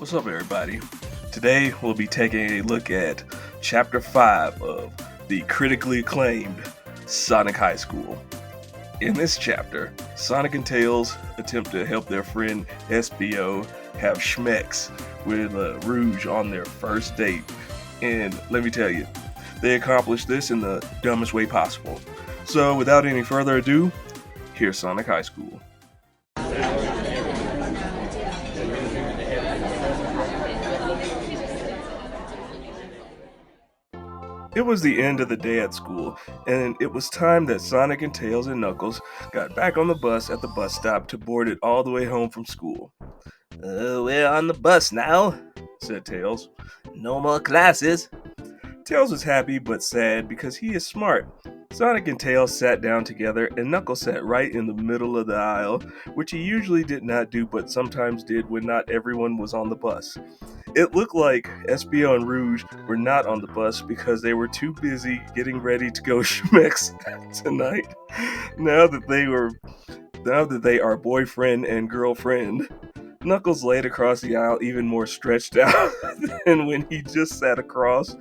What's up, everybody? Today we'll be taking a look at Chapter 5 of the critically acclaimed Sonic High School. In this chapter, Sonic and Tails attempt to help their friend ESPIO have schmecks with Rouge on their first date. And let me tell you, they accomplish this in the dumbest way possible. So without any further ado, here's Sonic High School. It was the end of the day at school, and it was time that Sonic and Tails and Knuckles got back on the bus at the bus stop to board it all the way home from school. We're on the bus now, said Tails. No more classes. Tails was happy but sad because he is smart. Sonic and Tails sat down together, and Knuckles sat right in the middle of the aisle, which he usually did not do but sometimes did when not everyone was on the bus. It looked like ESPIO and Rouge were not on the bus because they were too busy getting ready to go schmecks tonight. Now that they are boyfriend and girlfriend. Knuckles laid across the aisle even more stretched out than when he just sat across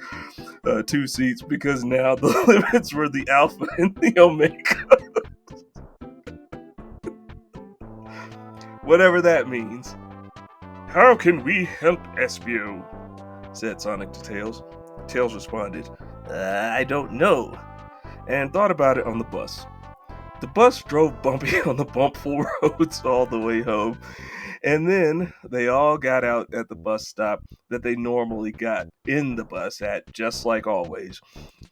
two seats because now the limits were the Alpha and the Omega. Whatever that means. How can we help ESPIO? Said Sonic to Tails. Tails responded, I don't know, and thought about it on the bus. The bus drove bumpy on the bumpful roads all the way home, and then they all got out at the bus stop that they normally got in the bus at, just like always.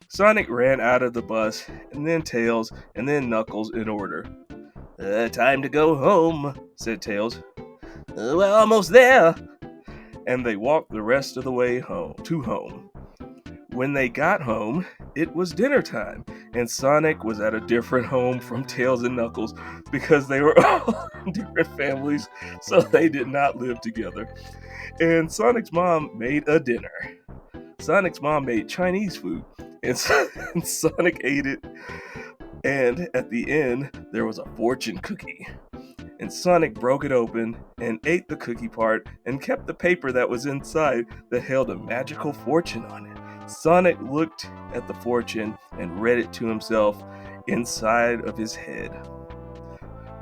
Sonic ran out of the bus, and then Tails, and then Knuckles in order. Time to go home, said Tails. We're almost there. And they walked the rest of the way home. When they got home, it was dinner time, and Sonic was at a different home from Tails and Knuckles because they were all in different families, so they did not live together. And Sonic's mom made a dinner. Sonic's mom made Chinese food, and Sonic ate it. And at the end, there was a fortune cookie. And Sonic broke it open and ate the cookie part and kept the paper that was inside that held a magical fortune on it. Sonic looked at the fortune and read it to himself inside of his head.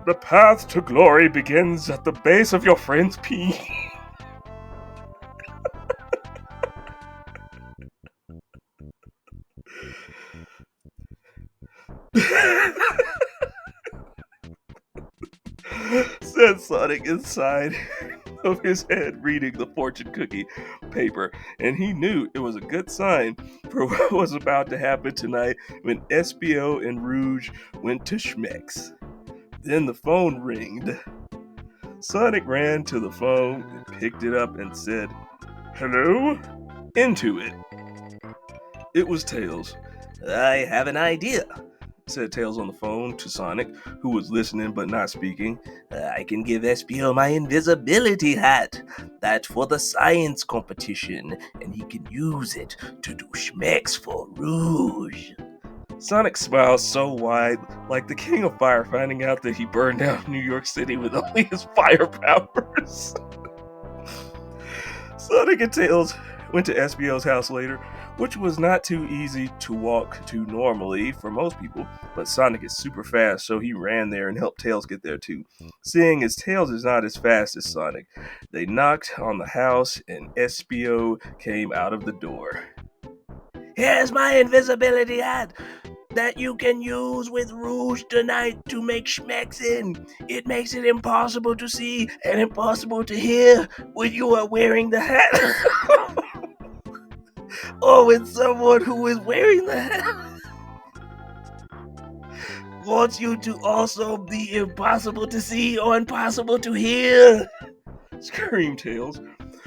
The path to glory begins at the base of your friend's pee. Said Sonic inside of his head, reading the fortune cookie paper, and he knew it was a good sign for what was about to happen tonight when ESPIO and Rouge went to schmecks. Then the phone ringed. Sonic ran to the phone and picked it up and said, "Hello?" into it. It was Tails. I have an idea, said Tails on the phone to Sonic, who was listening but not speaking. I can give ESPIO my invisibility hat. That's for the science competition, and he can use it to do schmecks for Rouge. Sonic smiled so wide, like the King of Fire finding out that he burned down New York City with only his fire powers. Sonic and Tails went to ESPIO's house later, which was not too easy to walk to normally for most people, but Sonic is super fast, so he ran there and helped Tails get there too. Seeing as Tails is not as fast as Sonic, they knocked on the house and ESPIO came out of the door. Here's my invisibility hat that you can use with Rouge tonight to make schmecks in. It makes it impossible to see and impossible to hear when you are wearing the hat. Or when someone who is wearing the hat wants you to also be impossible to see or impossible to hear, screamed Tails,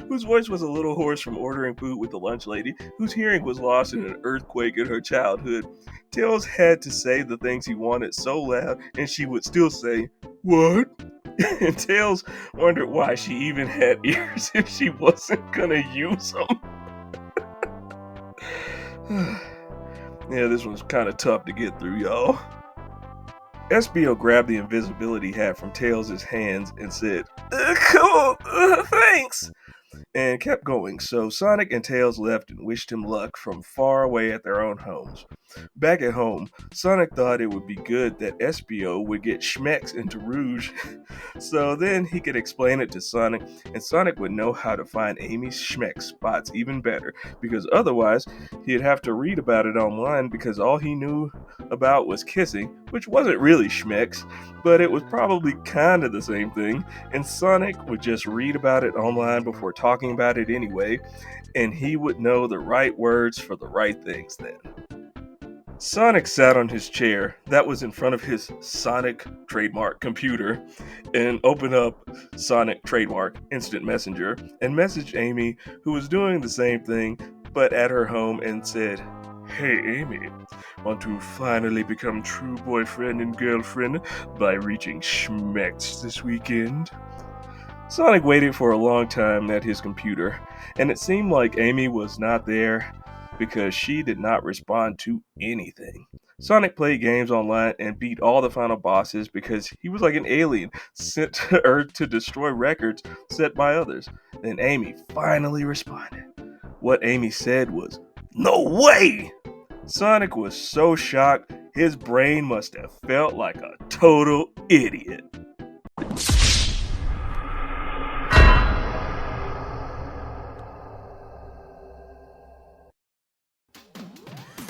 whose voice was a little hoarse from ordering food with the lunch lady, whose hearing was lost in an earthquake in her childhood. Tails had to say the things he wanted so loud, and she would still say, "What?" And Tails wondered why she even had ears if she wasn't gonna use them. Yeah, this one's kind of tough to get through, y'all. ESPIO grabbed the invisibility hat from Tails' hands and said, "Cool, thanks." and kept going. So Sonic and Tails left and wished him luck from far away at their own homes. Back at home, Sonic thought it would be good that ESPIO would get Schmecks into Rouge, so then he could explain it to Sonic, and Sonic would know how to find Amy's Schmeck spots even better, because otherwise he'd have to read about it online because all he knew about was kissing, which wasn't really Schmecks, but it was probably kind of the same thing, and Sonic would just read about it online before talking about it anyway, and he would know the right words for the right things then. Sonic sat on his chair that was in front of his Sonic trademark computer and opened up Sonic trademark instant messenger and messaged Amy, who was doing the same thing but at her home, and said, "Hey Amy, want to finally become true boyfriend and girlfriend by reaching Schmecks this weekend?" Sonic waited for a long time at his computer, and it seemed like Amy was not there because she did not respond to anything. Sonic played games online and beat all the final bosses because he was like an alien sent to Earth to destroy records set by others. Then Amy finally responded. What Amy said was, "No way!" Sonic was so shocked, his brain must have felt like a total idiot.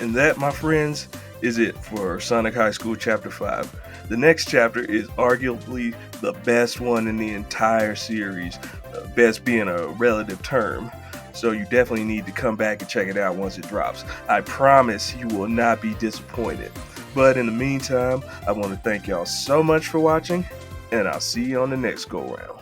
And that, my friends, is it for Sonic High School Chapter 5. The next chapter is arguably the best one in the entire series, best being a relative term. So you definitely need to come back and check it out once it drops. I promise you will not be disappointed. But in the meantime, I want to thank y'all so much for watching, and I'll see you on the next go round.